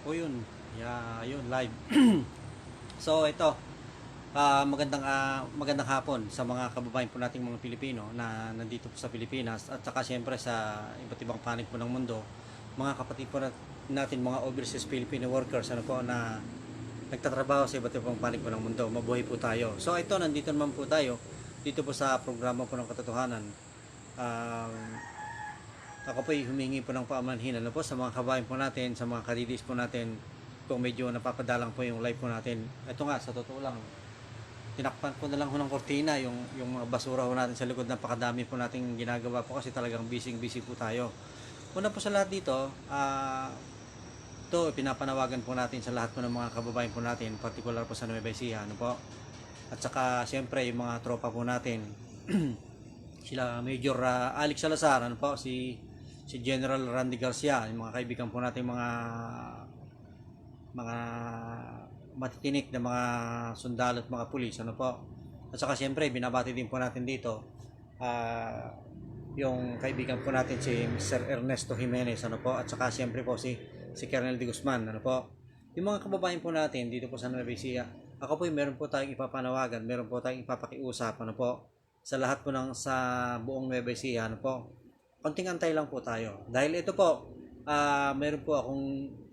O yun, yun live. So ito, magandang hapon sa mga kababayan po nating mga Pilipino na nandito po sa Pilipinas at saka siyempre sa iba't ibang panig po ng mundo. Mga kapatid po natin, mga overseas Filipino workers ano po na nagtatrabaho sa iba't ibang panig po ng mundo. Mabuhay po tayo. So ito, nandito naman po tayo dito po sa programa po ng katotohanan. Um, Ako po ay humingi po ng paamanhin ano po sa mga kabayan po natin, sa mga kadidis po natin kung medyo napapadalang po yung live po natin. Ito nga, sa totoo lang, tinakpan ko na lang ho ng kortina yung mga basura ho natin sa likod. Napakadami po nating ginagawa po kasi talagang busy po tayo. Una po sa lahat dito, ito pinapanawagan po natin sa lahat po ng mga kababayan po natin, particular po sa Nueva Ecija, ano po. At saka siyempre yung mga tropa po natin, sila Major Alex Salazar, ano po, si General Randy Garcia, yung mga kaibigan po natin, mga matitinik na mga sundalo at mga pulis, ano po. At saka siyempre binabati din po natin dito yung kaibigan po natin si Mr. Ernesto Jimenez, ano po, at saka siyempre po si Colonel De Guzman, ano po. Yung mga kababayan po natin dito po sa Nueva Ecija, ako po meron po tayong ipapanawagan, meron po tayong ipapakiusap, ano po, sa lahat po sa buong Nueva Ecija, ano po. Konting antay lang po tayo. Dahil ito po, meron po akong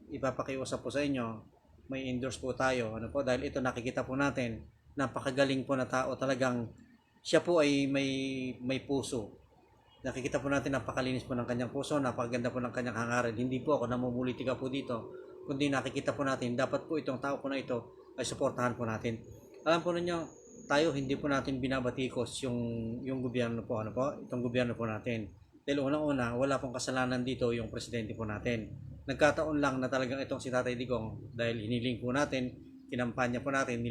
ipapakiusap po sa inyo. May endorse po tayo, ano po, dahil ito nakikita po natin, napakagaling po na tao, talagang siya po ay may puso. Nakikita po natin napakalinis po ng kanyang puso, napakaganda po ng kanyang hangarin. Hindi po ako namumulitika po dito, kundi nakikita po natin, dapat po itong tao po na ito ay suportahan po natin. Alam po ninyo, tayo hindi po natin binabatikos yung gobyerno po, ano po, itong gobyerno po natin. Dahil unang-una, wala pong kasalanan dito yung presidente po natin. Nagkataon lang na talagang itong si Tatay Digong, dahil hiniling po natin, kinampanya po natin,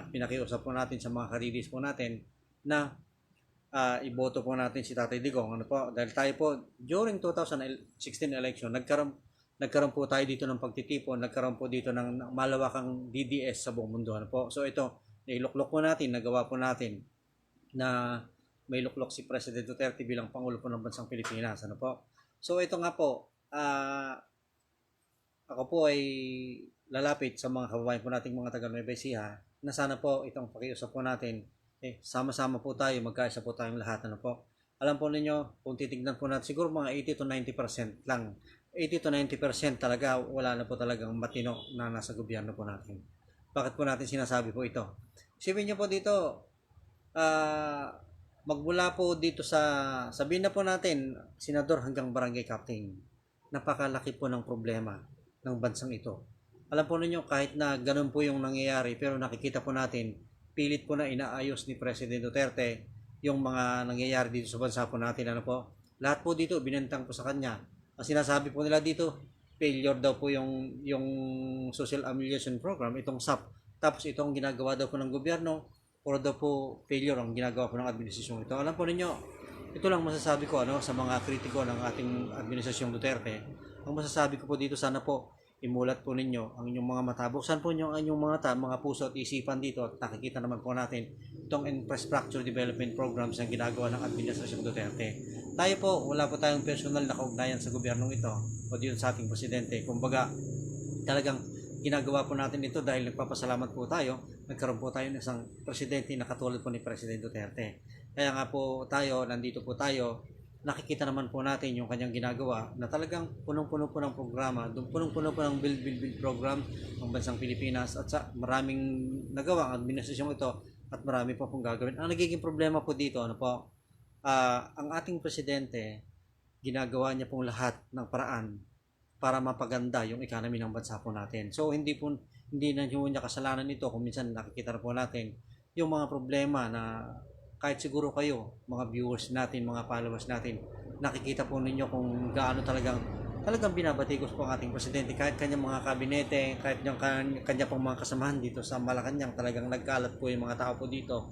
pinakiusap po natin sa mga karidis po natin na iboto po natin si Tatay Digong, ano po, dahil tayo po during 2016 election nagkaroon po tayo dito ng pagtitipon, nagkaroon po dito ng malawakang DDS sa buong mundo, ano po. So ito, nailuklok po natin, nagawa po natin na may luklok si President Duterte bilang Pangulo po ng Bansang Pilipinas, ano po. So ito nga po, ako po ay lalapit sa mga kababayan po nating mga taga Nueva Ecija na sana po itong pakiusap po natin, sama-sama po tayo, magkaisa po tayong lahat, ano po. Alam po ninyo, kung titignan po natin, siguro mga 80 to 90% lang. 80 to 90% talaga, wala na po talagang matino na nasa gobyerno po natin. Bakit po natin sinasabi po ito? Isipin nyo po dito, magmula po dito sabihin na po natin, senador hanggang barangay captain, napakalaki po ng problema ng bansang ito. Alam po ninyo, kahit na ganun po yung nangyayari, pero nakikita po natin, pilit po na inaayos ni President Duterte yung mga nangyayari dito sa bansa po natin, ano po. Lahat po dito, binentang po sa kanya. Ang sinasabi po nila dito, failure daw po yung Social Amelioration Program, itong SAP. Tapos itong ginagawa daw po ng gobyerno, or daw po failure ang ginagawa po ng administrasyong ito. Alam po ninyo, ito lang masasabi ko sa mga kritiko ng ating administrasyong Duterte. Ang masasabi ko po dito, sana po imulat po ninyo ang inyong mga mata. Buksan po ninyo ang inyong mga puso at isipan dito at nakikita naman po natin itong infrastructure development programs na ginagawa ng administrasyong Duterte. Tayo po, wala po tayong personal na kaugnayan sa gobyernong ito o dito sa ating presidente. Kumbaga, talagang ginagawa po natin ito dahil nagpapasalamat po tayo. Nagkaroon po tayo ng isang presidente na katulad po ni President Duterte. Kaya nga po tayo, nandito po tayo, nakikita naman po natin yung kanyang ginagawa na talagang punong-puno po ng programa, punong-puno po ng build program ng bansang Pilipinas at sa maraming nagawa ang administrasyong ito at marami po pong gagawin. Ang nagiging problema po dito, ano po, ang ating presidente, ginagawa niya pong lahat ng paraan para mapaganda yung economy ng bansa po natin. So hindi na niya kasalanan ito kung minsan nakikita na po natin yung mga problema na kahit siguro kayo, mga viewers natin, mga followers natin, nakikita po ninyo kung gaano talagang binabatikos po ang ating presidente. Kahit kanyang mga kabinete, kahit yung kanya pong mga kasamahan dito sa Malacanang, talagang nagkalat po yung mga tao po dito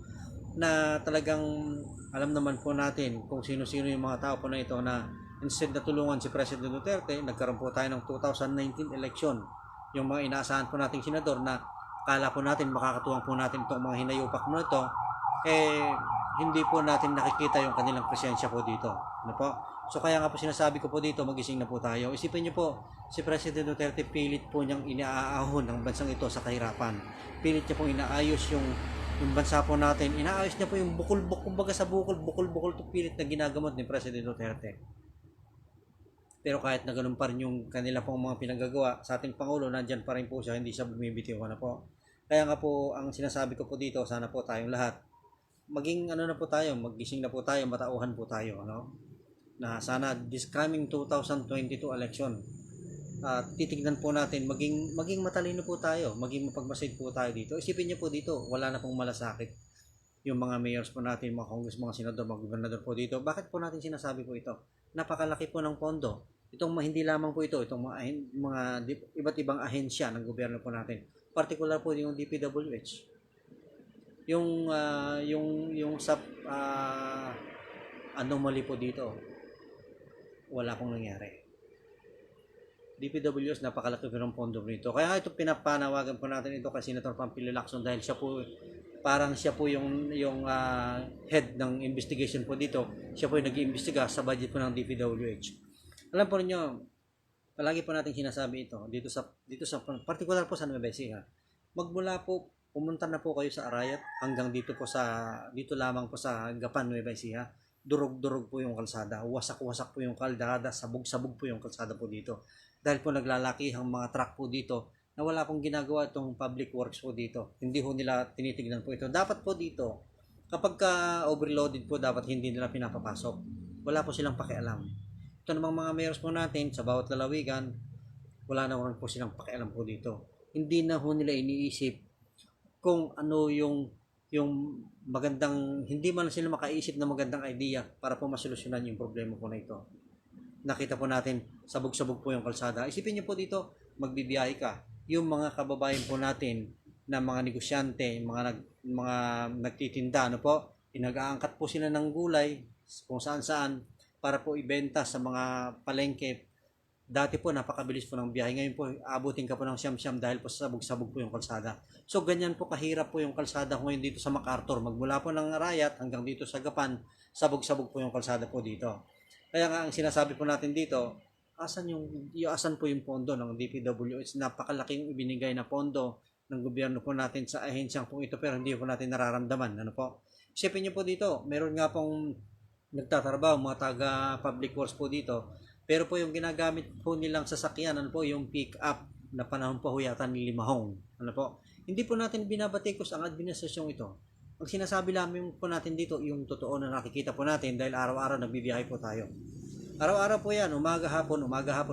na talagang alam naman po natin kung sino-sino yung mga tao po na ito na instead na tulungan si President Duterte, nagkaroon po tayo ng 2019 election. Yung mga inaasahan po nating senador na kala po natin makakatuwang po natin itong mga hinayupak mo ito, hindi po natin nakikita yung kanilang presensya po dito. Ano po? So kaya nga po sinasabi ko po dito, magising na po tayo. Isipin niyo po, si President Duterte pilit po niyang inaahon ng bansang ito sa kahirapan. Pilit niya pong inaayos yung bansa po natin. Inaayos niya po yung bukol-bukol, kumbaga sa bukol-bukol to pilit na ginagamot ni President Duterte. Pero kahit na ganun pa rin yung kanila pong mga pinagagawa sa ating Pangulo, nandyan pa rin po siya, hindi siya bumibitiw na po. Kaya nga po, ang sinasabi ko po dito, sana po tayong lahat, maging ano na po tayo, magising na po tayo, matauhan po tayo, ano? Na sana this coming 2022 election, titignan po natin, maging matalino po tayo, maging mapagmasid po tayo dito. Isipin niyo po dito, wala na pong malasakit yung mga mayors po natin, mga congress, mga senador, mga gobernador po dito. Bakit po natin sinasabi po ito? Napakalaki po ng pondo. Hindi lamang po ito, itong mga iba't ibang ahensya ng gobyerno po natin. Particular po yung DPWH. Yung sa anomaly po dito, wala pong nangyari. DPWH, napakalaki po ng pondo nito. Kaya ito pinapanawagan po natin ito kay Senator Pampilo Lacson dahil siya po parang siya po yung head ng investigation po dito. Siya po yung nag-iimbestiga sa budget po ng DPWH. Alam po niyo, palagi po natin sinasabi ito dito sa particular po sa Nueva Ecija. Magmula po pumunta na po kayo sa Arayat hanggang dito lamang po sa Gapan, Nueva Ecija. Durog-durog po yung kalsada, wasak-wasak po yung kalsada, sabog-sabog po yung kalsada po dito. Dahil po naglalaki ang mga truck po dito na wala pong ginagawa itong public works po dito. Hindi po nila tinitignan po ito. Dapat po dito, kapag overloaded po, dapat hindi nila pinapapasok. Wala po silang pakialam. Ito namang mga mayors po natin sa bawat lalawigan, wala na po silang pakialam po dito. Hindi na po nila iniisip kung ano yung magandang, hindi man sila makaisip na magandang idea para po masolusyonan yung problema po na ito. Nakita po natin, sabog-sabog po yung kalsada. Isipin niyo po dito, magbibiyahe ka. Yung mga kababayan po natin na mga negosyante, mga nagtitinda, ano po, nag-aangkat po sila ng gulay kung saan-saan para po ibenta sa mga palengke. Dati po napakabilis po ng biyahe. Ngayon po abutin ka po ng siyam-siyam dahil po sabog-sabog po yung kalsada. So ganyan po kahirap po yung kalsada ngayon dito sa MacArthur. Magmula po ng Arayat hanggang dito sa Gapan, sabog-sabog po yung kalsada po dito. Kaya nga ang sinasabi po natin dito, asan po yung pondo ng DPWH? Napakalaking ibinigay na pondo ng gobyerno po natin sa ahensyang po ito pero hindi po natin nararamdaman. Ano po? Isipin niyo po dito, meron nga pong nagtatrabaho mga taga public works po dito. Pero po yung ginagamit po nilang sasakyan, ano po, yung pick up na panahon po yata ni Limahong. Ano po? Hindi po natin binabatikos ang administrasyong ito. Ang sinasabi lamang po natin dito, yung totoo na nakikita po natin dahil araw-araw nagbibiyahe po tayo. Araw-araw po yan, umaga hapon,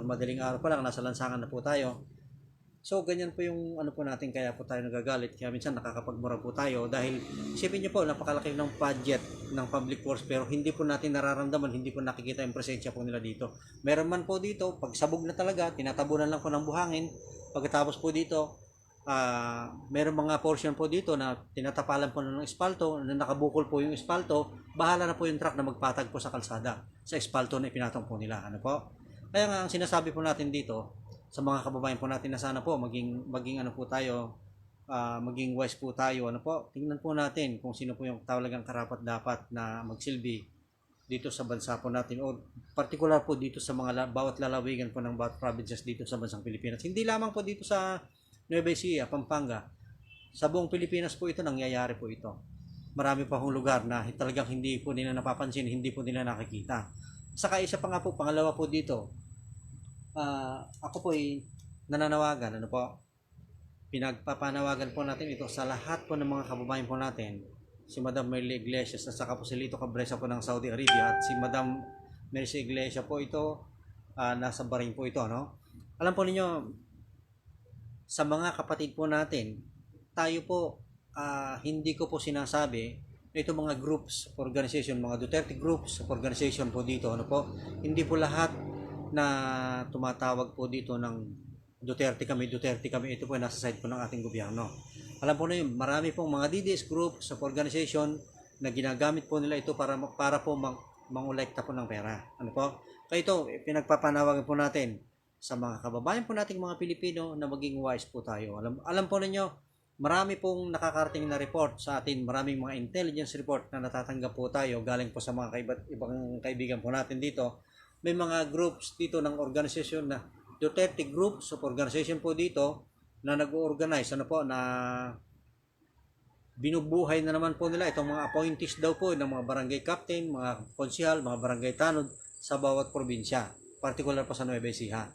madaling araw pa lang, nasa lansangan na po tayo. So, ganyan po yung ano po natin, kaya po tayo nagagalit. Kaya minsan nakakapagmura po tayo dahil isipin niyo po, napakalaki ng budget ng public works pero hindi po natin nararamdaman, hindi po nakikita yung presensya po nila dito. Meron man po dito, pag sabog na talaga, tinatabunan lang po ng buhangin. Pagkatapos po dito, meron mga portion po dito na tinatapalan po ng espalto, na nakabukol po yung espalto, bahala na po yung truck na magpatag po sa kalsada, sa espalto na ipinatong po nila. Ano po? Kaya nga, ang sinasabi po natin dito, sa mga kababayan po natin na sana po maging ano po tayo, maging wise po tayo, ano po, tingnan po natin kung sino po yung talagang karapat dapat na magsilbi dito sa bansa po natin o particular po dito sa mga bawat lalawigan po ng bawat provinces dito sa bansang Pilipinas. Hindi lamang po dito sa Nueva Ecija, Pampanga. Sa buong Pilipinas po ito nangyayari po ito. Marami pa hong lugar na talagang hindi po nila napapansin, hindi po nila nakikita. Saka isa pa nga po, pangalawa po dito, ako po ay nananawagan, ano po, pinagpapanawagan po natin ito sa lahat po ng mga kababayan po natin, si Madam Merly Iglesias at saka po si Lito Cabresa po ng Saudi Arabia at si Madam Mercy Iglesias po ito, nasa Bahrain po ito, no? Alam po ninyo, sa mga kapatid po natin, tayo po, hindi ko po sinasabi na ito mga groups, organization, mga Duterte groups, organization po dito, ano po, hindi po lahat na tumatawag po dito ng Duterte kami, ito po nasa side po ng ating gobyerno. Alam po na yun, marami pong mga DDS group sa organization na ginagamit po nila ito para po mangolekta po ng pera. Ano po? Kaya ito, pinagpapanawagan po natin sa mga kababayan po nating mga Pilipino na maging wise po tayo. Alam po ninyo, Marami pong nakakarating na report sa atin, maraming mga intelligence report na natatanggap po tayo galing po sa mga ibang kaibigan po natin dito. May mga groups dito ng organisasyon na Duterte groups of organization po dito na nag-organize na binubuhay na naman po nila itong mga appointees daw po ng mga barangay captain, mga konsihal, mga barangay tanod sa bawat probinsya, particular po sa Nueva Ecija.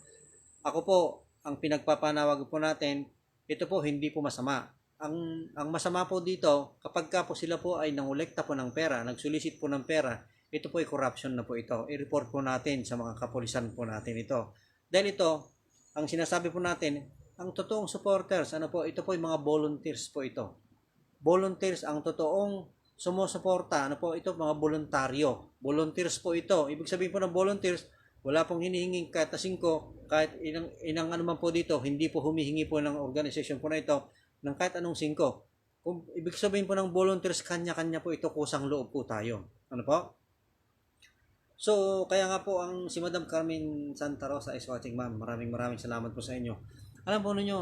Ako po, ang pinagpapanawag po natin, ito po hindi po masama. Ang masama po dito, kapag ka po sila po ay nangolekta po ng pera, nagsolicit po ng pera, ito po ay corruption na po ito. I-report po natin sa mga kapulisan po natin ito. Dahil ito, ang sinasabi po natin, ang totoong supporters, ito po ay mga volunteers po ito. Volunteers ang totoong sumusuporta, ito mga voluntaryo. Volunteers po ito. Ibig sabihin po ng volunteers, wala pong hinihinging kahit na 5, kahit inang ano man po dito, hindi po humihingi po ng organization po na ito ng kahit anong 5. Kung ibig sabihin po ng volunteers, kanya-kanya po ito, kusang loob po tayo. Ano po? So, kaya nga po ang si Madam Carmen Santa Rosa is watching, ma'am. Maraming salamat po sa inyo. Alam po ninyo,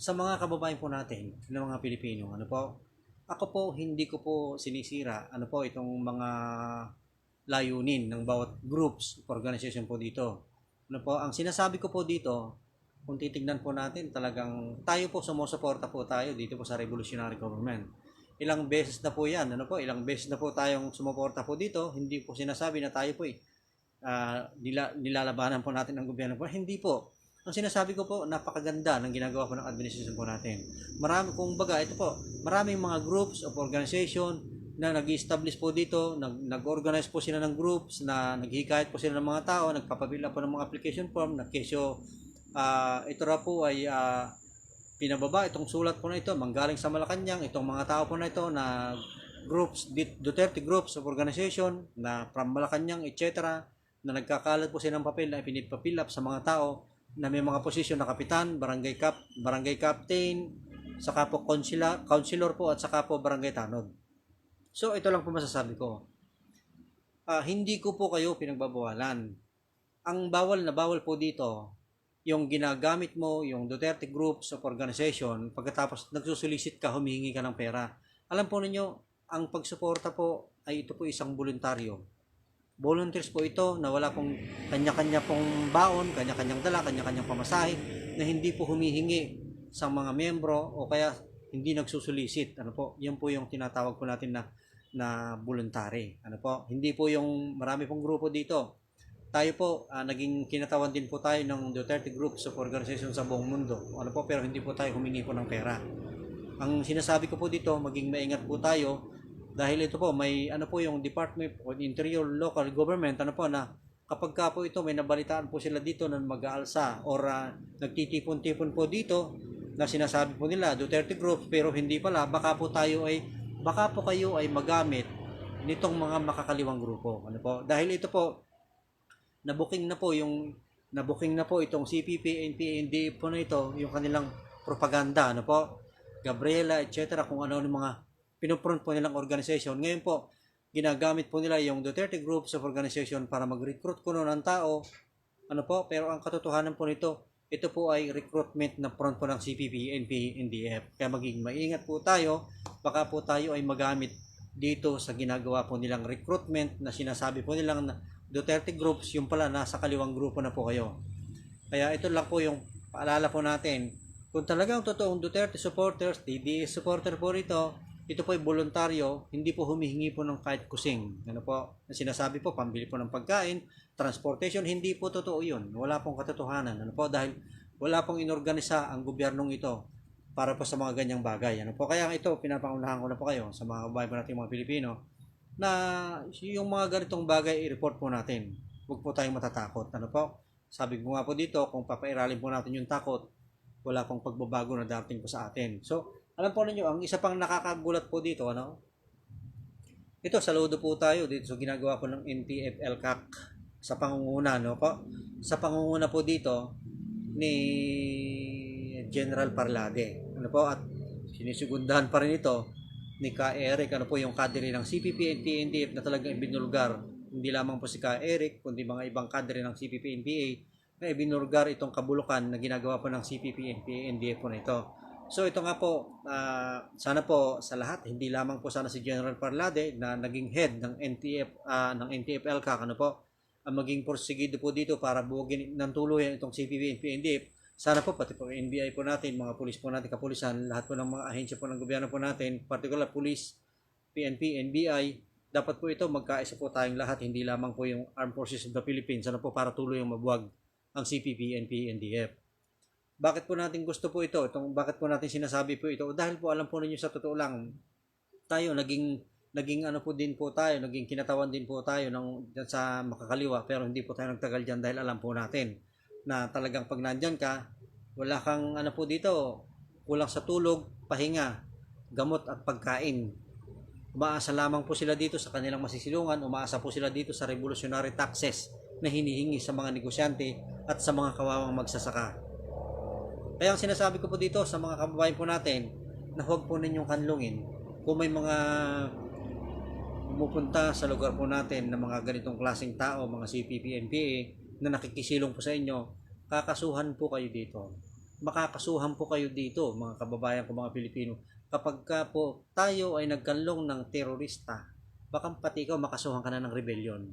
sa mga kababayan po natin, ng mga Pilipino, ako po, hindi ko po sinisira, itong mga layunin ng bawat groups, organization po dito. Ang sinasabi ko po dito, kung titignan po natin, talagang tayo po sumusuporta po tayo dito po sa revolutionary government. Ilang beses na po yan, ilang beses na po tayong sumuporta po dito, hindi po sinasabi na tayo po nilalabanan po natin ang gobyerno po, hindi po. Ang sinasabi ko po, napakaganda ng ginagawa po ng administration po natin. Maraming mga groups of organization na nag-establish po dito, nag-organize po sila ng groups, na naghihikayat po sila ng mga tao, nagpapabila po ng mga application form, na kesyo ito ra po ay pinababa itong sulat po na ito, manggaling sa Malacanang, itong mga tao po na ito na groups, Duterte groups of organization na from Malacanang, etc. na nagkakalat po sila ng papel na ipinipapil up sa mga tao na may mga posisyon na kapitan, barangay captain, saka po councilor po at saka po barangay tanod. So, ito lang po masasabi ko. Hindi ko po kayo pinagbabawalan. Ang bawal na bawal po dito, yung ginagamit mo, yung Duterte groups of organization, pagkatapos nagsusulisit ka, humihingi ka ng pera. Alam po ninyo, ang pagsuporta po ay ito po isang voluntaryo. Volunteers po ito na wala pong kanya-kanya pong baon, kanya-kanyang dala, kanya-kanyang pamasahe, na hindi po humihingi sa mga membro o kaya hindi nagsusulisit. Yan po yung tinatawag po natin na voluntary. Hindi po yung marami pong grupo dito. Tayo po, naging kinatawan din po tayo ng Duterte groups of organization sa buong mundo. Pero hindi po tayo humingi po ng pera. Ang sinasabi ko po dito, maging maingat po tayo dahil ito po may yung Department of Interior Local Government na kapag ka po ito may nabalitaan po sila dito na mag-aalsa or nagtitipon-tipon po dito na sinasabi po nila Duterte groups pero hindi pala, baka po kayo ay magamit nitong mga makakaliwang grupo. Dahil ito po nabuking na po itong CPP, NPA, NDF po na ito, yung kanilang propaganda, Gabriela, etc. kung ano yung mga pinupront po nilang organization. Ngayon po, ginagamit po nila yung Duterte groups of organization para mag-recruit kuno ng tao, pero ang katotohanan po nito, ito po ay recruitment na front po ng CPP, NPA, NDF. Kaya maging maingat po tayo, baka po tayo ay magamit dito sa ginagawa po nilang recruitment na sinasabi po nilang Duterte groups, yung pala nasa kaliwang grupo na po kayo. Kaya ito lang po yung paalala po natin. Kung talagang totoong Duterte supporters, DDS supporter po rito, ito po ay voluntaryo, hindi po humihingi po ng kahit kusing. Na sinasabi po, pambili po ng pagkain, transportation, hindi po totoo yun. Wala pong katotohanan. Dahil wala pong inorganisa ang gobyernong ito para po sa mga ganyang bagay. Kaya ito, pinapangunahan ko na po kayo sa mga kababayan po natin mga Pilipino na yung mga ganitong bagay i-report po natin. Huwag po tayong matatakot. Sabi ko nga po dito, kung papairalin po natin yung takot, wala pong pagbabago na darating po sa atin. So, alam po ninyo, ang isa pang nakakagulat po dito, ito, saludo po tayo dito sa ginagawa po ng NTF-ELCAC sa pangunguna, sa pangunguna po dito ni General Parlade. At sinisigundahan pa rin ito ni Ka Eric, yung kadre ng CPP, NPA, NDF na talagang ibinulgar. Hindi lamang po si Ka Eric, kundi mga ibang kadre ng CPP, NPA na ibinulgar itong kabulukan na ginagawa po ng CPP, NPA, NDF po na ito. So ito nga po, sana po sa lahat, hindi lamang po sana si General Parlade na naging head ng NTF-ELCAC, ano po, ang maging porsigido po dito para buwagin ng tuluyan itong CPP and PNDF. Sana po pati po NBI po natin, mga pulis po natin, kapulisan, lahat po ng mga ahensya po ng gobyerno po natin, particular police, PNP, NBI, dapat po ito magkaisa po tayong lahat, hindi lamang po yung Armed Forces of the Philippines, ano po, para tuluyang mabuwag ang CPP and PNDF. Bakit po natin gusto po ito? Bakit po natin sinasabi po ito? Dahil po alam po ninyo sa totoo lang, tayo naging ano po din po tayo, naging kinatawan din po tayo sa makakaliwa, pero hindi po tayo nagtagal diyan dahil alam po natin na talagang pag nandiyan ka, wala kang ano po dito, kulang sa tulog, pahinga, gamot at pagkain. Umaasa lamang po sila dito sa kanilang masisilungan, umaasa po sila dito sa revolutionary taxes na hinihingi sa mga negosyante at sa mga kawawang magsasaka. Kaya ang sinasabi ko po dito sa mga kababayan po natin na huwag po ninyong kanlungin kung may mga pumupunta sa lugar po natin na mga ganitong klaseng tao, mga CPP, NPA na nakikisilong po sa inyo, kakasuhan po kayo dito. Makakasuhan po kayo dito, mga kababayan ko, mga Pilipino. Kapag ka po tayo ay nagkanlong ng terorista, baka pati ikaw makasuhan ka na ng rebellion.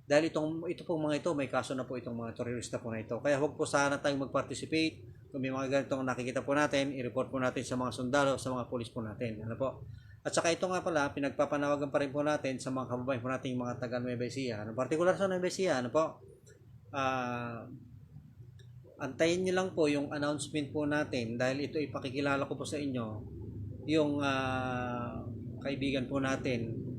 Dahil ito pong mga ito, may kaso na po itong mga terorista po na ito. Kaya huwag po sana tayong mag-participate. Kung may mga ganitong nakikita po natin, i-report po natin sa mga sundalo, sa mga pulis po natin. Ano po? At saka ito nga pala, pinagpapanawagan pa rin po natin sa mga kababayan po natin, mga taga Nueva Ecija. Ano, particular sa Nueva Ecija, ano po? Antayin nyo lang po yung announcement po natin dahil ito ipakikilala ko po sa inyo yung kaibigan po natin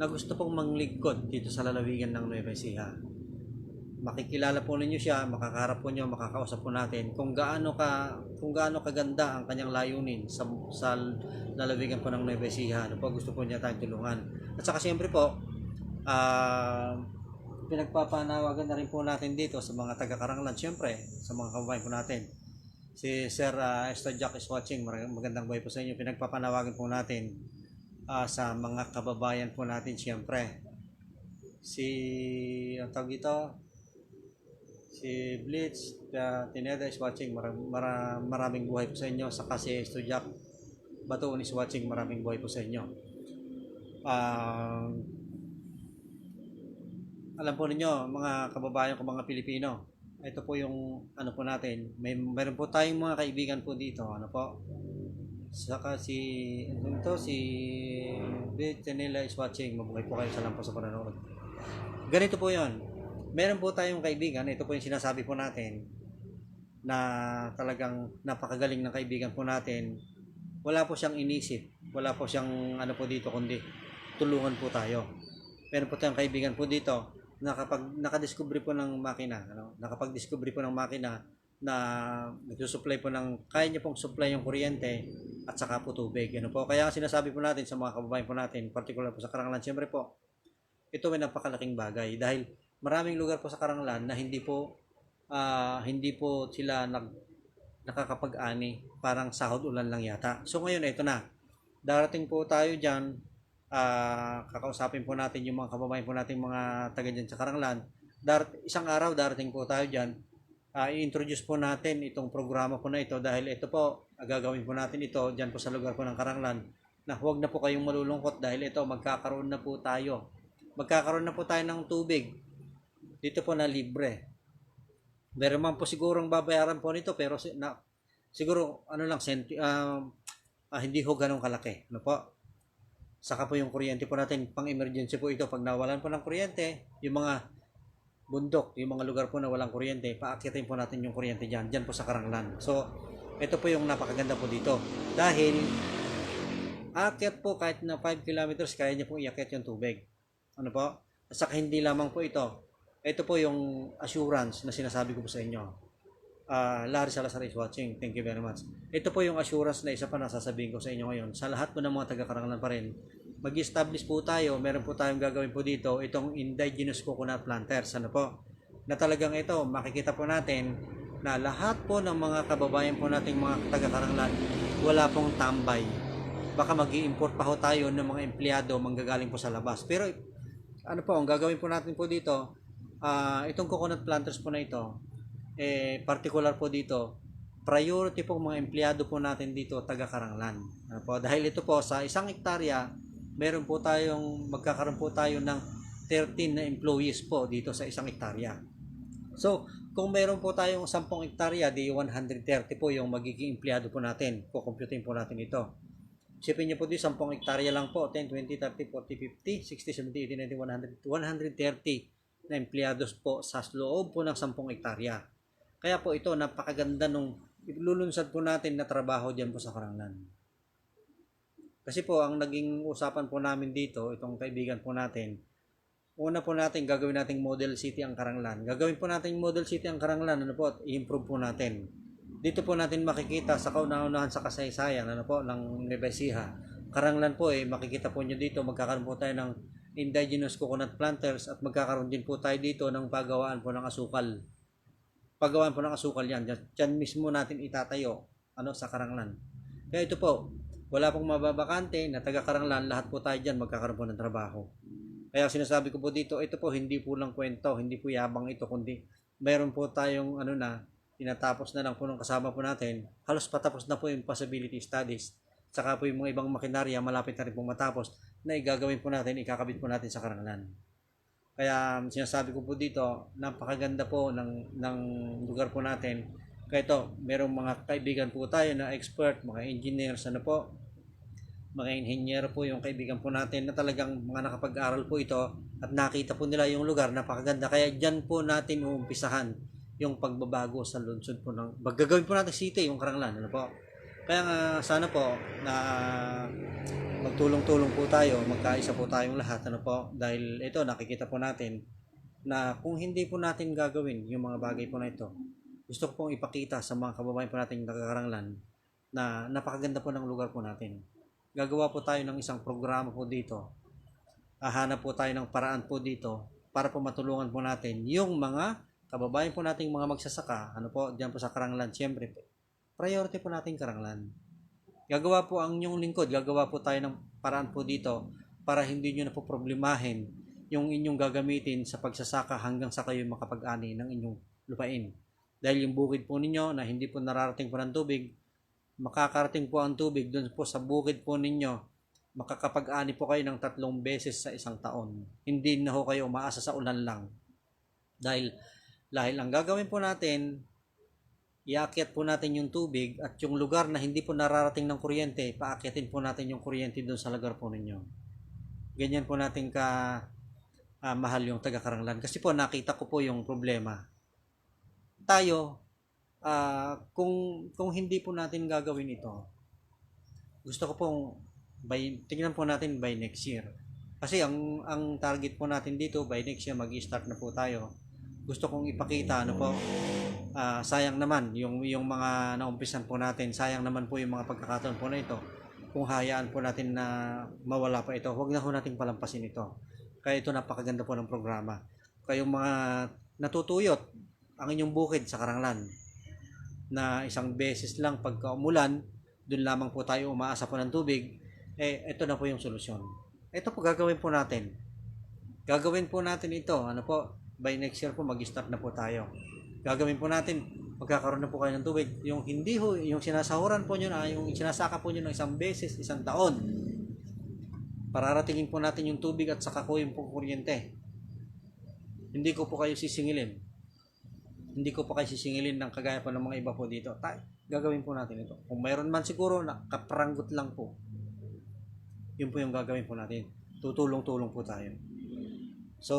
na gusto pong manglingkod dito sa lalawigan ng Nueva Ecija. Makikilala po ninyo siya, makakaharap po niyo, makakausap po natin kung gaano kaganda ang kanyang layunin sa lalawigan po ng Nueva Ecija. Ano po, gusto po niya tayong tulungan. At saka siyempre po, pinagpapanawagan na rin po natin dito sa mga taga-Karanglan, siyempre, sa mga kababayan po natin. Si Sir Esther Jack is watching, magandang buhay po sa inyo. Pinagpapanawagan po natin sa mga kababayan po natin, siyempre. Ang tawag ito, si Blitz Tineda is watching, maraming buhay po sa inyo. Saka si Esther Jack Batuon is watching, maraming buhay po sa inyo. Alam po ninyo, mga kababayan ko, mga Pilipino, ito po yung ano po natin, meron po tayong mga kaibigan po dito, ano po. Saka si Betanila is watching, mabuhay po kayo, salamat po sa panonood. Ganito po yon. Meron po tayong kaibigan, ito po yung sinasabi po natin, na talagang napakagaling ng kaibigan po natin. Wala po siyang inisip, wala po siyang ano po dito, kundi tulungan po tayo. Meron po tayong kaibigan po dito, na kapag nakadiscovery po ng makina, nakapag-discovery po ng makina na nagsusupply po kaya niya pong supply yung kuryente at saka po tubig. Ano po? Kaya sinasabi po natin sa mga kababayan po natin, particular po sa Karanglan, siyempre po, ito ay napakalaking bagay dahil maraming lugar po sa Karanglan na hindi po sila nakakapag-ani, parang sahod ulan lang yata. So ngayon, ito na. Darating po tayo dyan, kakausapin po natin yung mga kababayan po natin, mga taga dyan sa Karanglan. Isang araw darating po tayo dyan, i-introduce po natin itong programa po na ito dahil ito po, gagawin po natin ito dyan po sa lugar po ng Karanglan na huwag na po kayong malulungkot dahil ito, magkakaroon na po tayo ng tubig dito po na libre. Meron man po sigurong babayaran po nito pero siguro ano lang, hindi ho ganun kalaki, ano po. Saka po yung kuryente po natin, pang emergency po ito, pag nawalan po ng kuryente, yung mga bundok, yung mga lugar po na walang kuryente, paakyatin po natin yung kuryente dyan po sa Karanglan. So, ito po yung napakaganda po dito. Dahil, aakyat po kahit na 5 kilometers, kaya niya po iakyat yung tubig. Ano po? At saka hindi lamang po ito. Ito po yung assurance na sinasabi ko po sa inyo. Larry Salazar is watching. Thank you very much. Ito po yung assurance na isa pa na sasabihin ko sa inyo ngayon. Sa lahat po ng mga taga-Karanglan pa rin, mag-establish po tayo, meron po tayong gagawin po dito, itong indigenous coconut planters, ano po, na talagang ito, makikita po natin na lahat po ng mga kababayan po nating mga taga-Karanglan, wala pong tambay. Baka mag-i-import pa ho tayo ng mga empleyado manggagaling po sa labas. Pero, ano po, ang gagawin po natin po dito, itong coconut planters po na ito, particular po dito, priority po mga empleyado po natin dito taga Karanglan. Ano po? Dahil ito po sa isang hektarya, magkakaroon po tayo ng 13 na employees po dito sa isang hektarya. So, kung meron po tayong 10 hektarya, di 130 po yung magiging empleyado po natin. Kukumputin po natin ito. Isipin niyo po di 10 hektarya lang po, 10, 20, 30, 40, 50, 60, 70, 80, 90, 100, 130 na empleyados po sa loob po ng 10 hektarya. Kaya po ito, napakaganda nung ilulunsad po natin na trabaho diyan po sa Karanglan. Kasi po, ang naging usapan po namin dito, itong kaibigan po natin, una po natin gagawin nating model city ang Karanglan. Gagawin po natin model city ang Karanglan, ano po, i-improve po natin. Dito po natin makikita sa kauna-unahan sa kasaysayan, ano po, ng Nueva Ecija. Karanglan po makikita po nyo dito, magkakaroon po tayo ng indigenous coconut planters at magkakaroon din po tayo dito ng pagawaan po ng asukal. Pagawaan po ng asukal yan. Diyan mismo natin itatayo sa Karanglan. Kaya ito po, wala pong mababakante na taga Karanglan, lahat po tayo dyan magkakaroon po ng trabaho. Kaya sinasabi ko po dito, ito po hindi po lang kwento, hindi po yabang ito, kundi mayroon po tayong tinatapos na lang po ng kasama po natin. Halos patapos na po yung possibility studies. Saka po yung mga ibang makinarya, malapit na rin pong matapos na igagawin po natin, ikakabit po natin sa Karanglan. Kaya sinasabi ko po dito, napakaganda po ng lugar po natin. Kaya ito, merong mga kaibigan po tayo na expert, mga engineers, mga engineer po yung kaibigan po natin na talagang mga nakapag-aral po ito at nakita po nila yung lugar, napakaganda. Kaya dyan po natin uumpisahan yung pagbabago sa lungsod po ng gagawin po natin city, yung Karanglan. Po? Kaya nga sana po na magtulong-tulong po tayo, magkaisa po tayong lahat, po? Dahil ito nakikita po natin na kung hindi po natin gagawin yung mga bagay po na ito, gusto ko pong ipakita sa mga kababayan po nating nagkakaranglan na napakaganda po ng lugar po natin. Gagawa po tayo ng isang programa po dito. Hahanap po tayo ng paraan po dito para po matulungan po natin yung mga kababayan po nating mga magsasaka, diyan po sa Karanglan. Siyempre, priority po natin Karanglan. Gagawa po ang inyong lingkod, gagawa po tayo ng paraan po dito para hindi nyo na po problemahin yung inyong gagamitin sa pagsasaka hanggang sa kayo makapag-ani ng inyong lupain. Dahil yung bukid po ninyo na hindi po nararating po ng tubig, makakarating po ang tubig doon po sa bukid po ninyo, makakapag-ani po kayo ng 3 beses sa isang taon. Hindi na ho kayo umaasa sa ulan lang. Dahil ang gagawin po natin, iakyat po natin yung tubig at yung lugar na hindi po nararating ng kuryente, paakyatin po natin yung kuryente doon sa lugar po ninyo. Ganyan po natin mahal yung taga-Karanglan. Kasi po nakita ko po yung problema. Tayo, kung hindi po natin gagawin ito, gusto ko pong tingnan po natin by next year. Kasi ang target po natin dito by next year mag-start na po tayo. Gusto kong ipakita sayang naman yung mga naumpisan po natin, sayang naman po yung mga pagkakataon po na ito. Kung hayaan po natin na mawala pa ito, huwag na po nating palampasin ito. Kaya ito napakaganda po ng programa. Kayong mga natutuyot ang inyong bukid sa Karanglan na isang beses lang pagka umulan, doon lamang po tayo umaasa po ng tubig, ito na po yung solusyon. Ito po gagawin po natin. Gagawin po natin ito, by next year po mag-start na po tayo. Gagawin po natin, magkakaroon na po kayo ng tubig. Yung hindi ho, yung sinasahuran po nyo yung sinasaka po nyo ng isang beses, isang taon. Pararatingin po natin yung tubig at saka po yung kuryente. Hindi ko po kayo sisingilin. Hindi ko pa kayo sisingilin ng kagaya pa ng mga iba po dito. Gagawin po natin ito. Kung mayroon man siguro na kapranggot lang po, yun po yung gagawin po natin. Tutulong-tulong po tayo. So,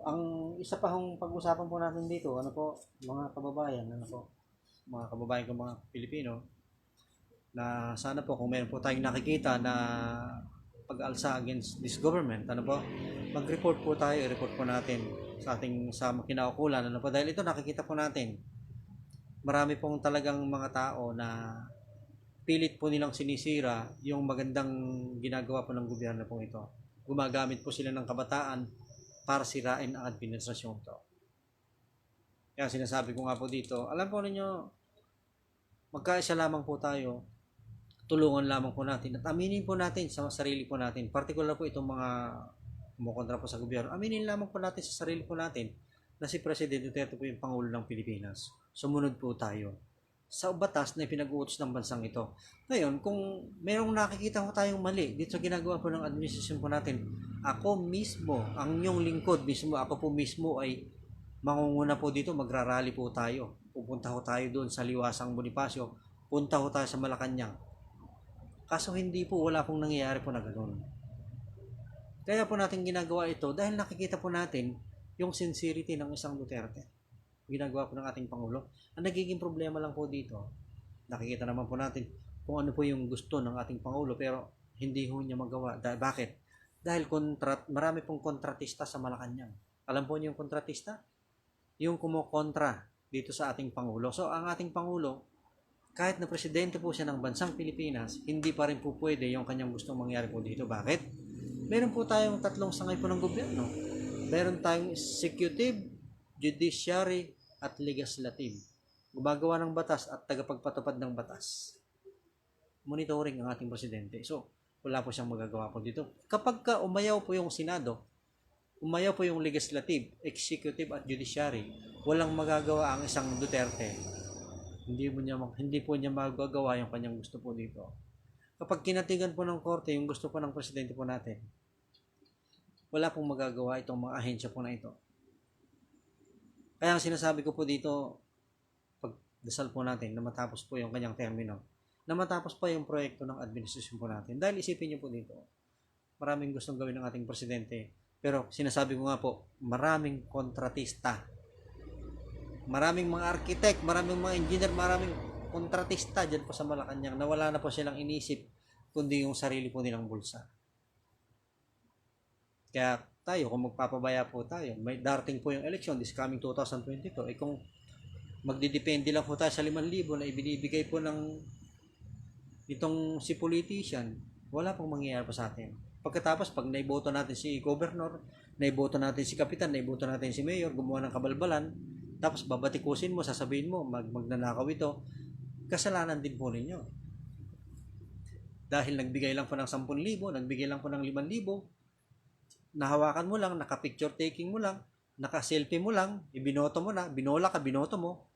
ang isa pa hong pag-usapan po natin dito, mga kababayan, mga kababayan ko mga Pilipino, na sana po kung mayroon po tayong nakikita na pag-alsa against this government, mag-report po tayo, i-report po natin sa kinaukulan, dahil ito nakikita po natin, marami pong talagang mga tao na pilit po nilang sinisira yung magandang ginagawa po ng gobyerno po ito. Gumagamit po sila ng kabataan para sirain ang administrasyon to. Kaya sinasabi ko nga po dito, alam po ninyo, magkaisa lamang po tayo, tulungan lamang po natin at aminin po natin sa sarili po natin, particular po itong mga kumukontra po sa gobyerno, aminin lamang po natin sa sarili po natin na si President Duterte po yung Pangulo ng Pilipinas. Sumunod po tayo. sa batas na pinag-uutos ng bansang ito. Ngayon, kung mayroong nakikita ko tayong mali dito sa ginagawa po ng administrasyon po natin, ako mismo, ang inyong lingkod mismo, ako po mismo ay mangunguna po dito, magrarally po tayo. Pupunta ho tayo doon sa Liwasang Bonifacio, punta ho tayo sa Malacanang. Kaso hindi po, wala pong nangyayari po na ganoon. Kaya po natin ginagawa ito dahil nakikita po natin yung sincerity ng isang Duterte. Ginagawa po ng ating Pangulo. Ang nagiging problema lang po dito, nakikita naman po natin kung ano po yung gusto ng ating Pangulo pero hindi ho niya magawa. Bakit? Dahil marami pong kontratista sa Malacanang. Alam po niyo yung kontratista? Yung kumokontra dito sa ating Pangulo. So ang ating Pangulo, kahit na presidente po siya ng bansang Pilipinas, hindi pa rin po pwede yung kanyang gustong mangyari po dito. Bakit? Meron po tayong tatlong sangay po ng gobyerno. Meron tayong executive, judiciary, at legislative. Gumagawa ng batas at tagapagpatupad ng batas. Monitoring ang ating presidente. So, wala po siyang magagawa po dito. Kapag umayaw po yung Senado, umayaw po yung legislative, executive at judiciary, walang magagawa ang isang Duterte. Hindi po niya magagawa yung kanyang gusto po dito. Kapag kinatigan po ng korte yung gusto po ng presidente po natin, wala pong magagawa itong mga ahensya po na ito. Kaya ang sinasabi ko po dito, pagdasal po natin na matapos po yung kanyang termino, na matapos pa yung proyekto ng administrasyon po natin. Dahil isipin niyo po dito, maraming gustong gawin ng ating presidente, pero sinasabi ko nga po, maraming kontratista. Maraming mga architect, maraming mga engineer, maraming kontratista dyan po sa Malacanang na wala na po silang inisip kundi yung sarili po nilang bulsa. Kaya tayo, kung magpapabaya po tayo, may darating po yung election this coming 2022, kung magdidepende lang po tayo sa 5,000 na ibinibigay po ng itong si politician, wala pong mangyayari po sa atin. Pagkatapos, pag naiboto natin si governor, naiboto natin si kapitan, naiboto natin si mayor, gumawa ng kabalbalan, tapos babatikusin mo, sasabihin mo, magnanakaw ito, kasalanan din po ninyo. Dahil nagbigay lang po ng 10,000, nagbigay lang po ng 5,000, nahawakan mo lang, naka-picture taking mo lang, naka-selfie mo lang, ibinoto mo na, binola ka, binoto mo.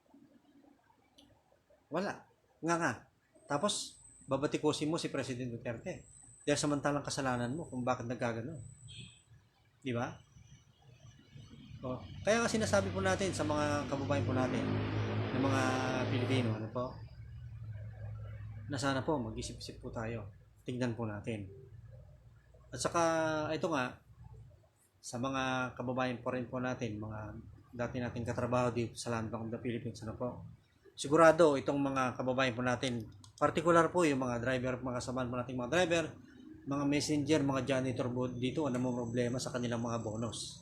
Wala. Nga. Tapos, babatikusin mo si President Duterte. Dahil samantalang kasalanan mo kung bakit nagkagano. Di ba? O, kaya nga sinasabi po natin sa mga kababayan po natin, ng mga Pilipino, na sana po mag-isip-isip po tayo. Tingnan po natin. At saka, ito nga, sa mga kababayan po rin po natin, mga dati nating katrabaho dito sa Land Bank of the Philippines, sigurado itong mga kababayan po natin, particular po yung mga driver, mga kasamaan po nating mga driver, mga messenger, mga janitor dito, ano mo problema sa kanilang mga bonus.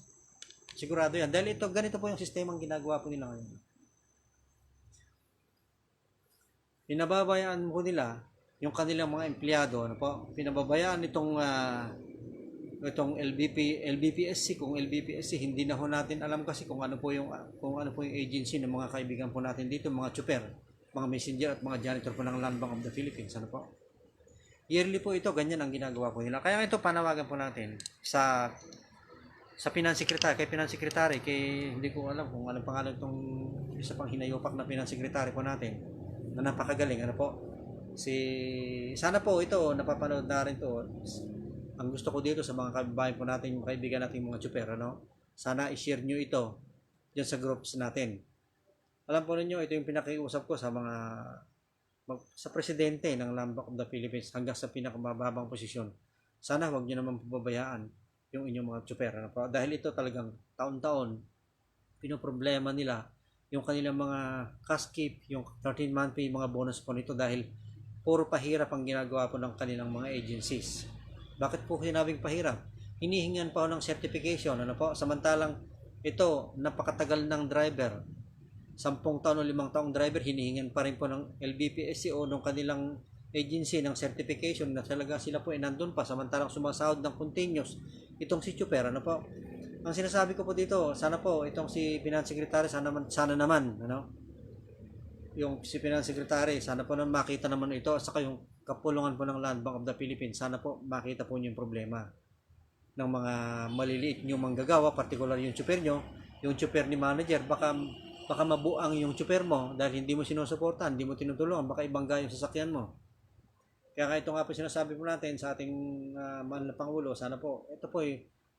Sigurado yan. Dahil ganito po yung sistemang ginagawa po nila ngayon. Pinababayaan po nila yung kanilang mga empleyado, pinababayaan itong LBPSC, kung LBPSC hindi na ho natin alam kasi kung ano po yung agency ng mga kaibigan po natin dito, mga chopper, mga messenger at mga janitor po ng Land Bank of the Philippines, yearly po ito, ganyan ang ginagawa po nila. Kaya ito panawagan po natin sa Finance Secretary, kay hindi ko alam kung anong pangalan itong isa pang hinayupak na Finance Secretary po natin na napakagaling, sana po ito napapanood na rin to. Ang gusto ko dito sa mga kababayan po natin, yung kaibigan natin mga chopper, sana i-share nyo ito dyan sa groups natin. Alam po ninyo, ito yung pinakiusap ko sa presidente ng Land Bank of the Philippines hanggang sa pinakamababang posisyon. Sana huwag nyo naman pababayaan yung inyong mga chopper. Dahil ito talagang taon-taon, pinoproblema nila yung kanilang mga cash keep, yung 13-month pay, mga bonus po nito dahil puro pahirap ang ginagawa po ng kanilang mga agencies. Bakit po sinabing pahirap? Hinihingan pa ng certification, samantalang ito, napakatagal ng driver. 10 taon o 5 taong driver, hinihingan pa rin po ng LBPSC o ng kanilang agency ng certification na talaga sila po nandun pa, samantalang sumasahod ng continuous. Itong si chopper, Ang sinasabi ko po dito, sana po, itong si Finance Secretary, sana naman, yung si Finance Secretary, sana po naman makita naman ito, at saka yung kapulungan po ng Land Bank of the Philippines, sana po makita po niyo yung problema ng mga maliliit nyo manggagawa, particular yung chopper nyo, yung chopper ni manager, baka baka mabuang yung tsuper mo dahil hindi mo sinusuportahan, hindi mo tinutulungan, baka ibangga yung sasakyan mo. Kaya ito nga po sinasabi po natin sa ating mahal na Pangulo, sana po, ito po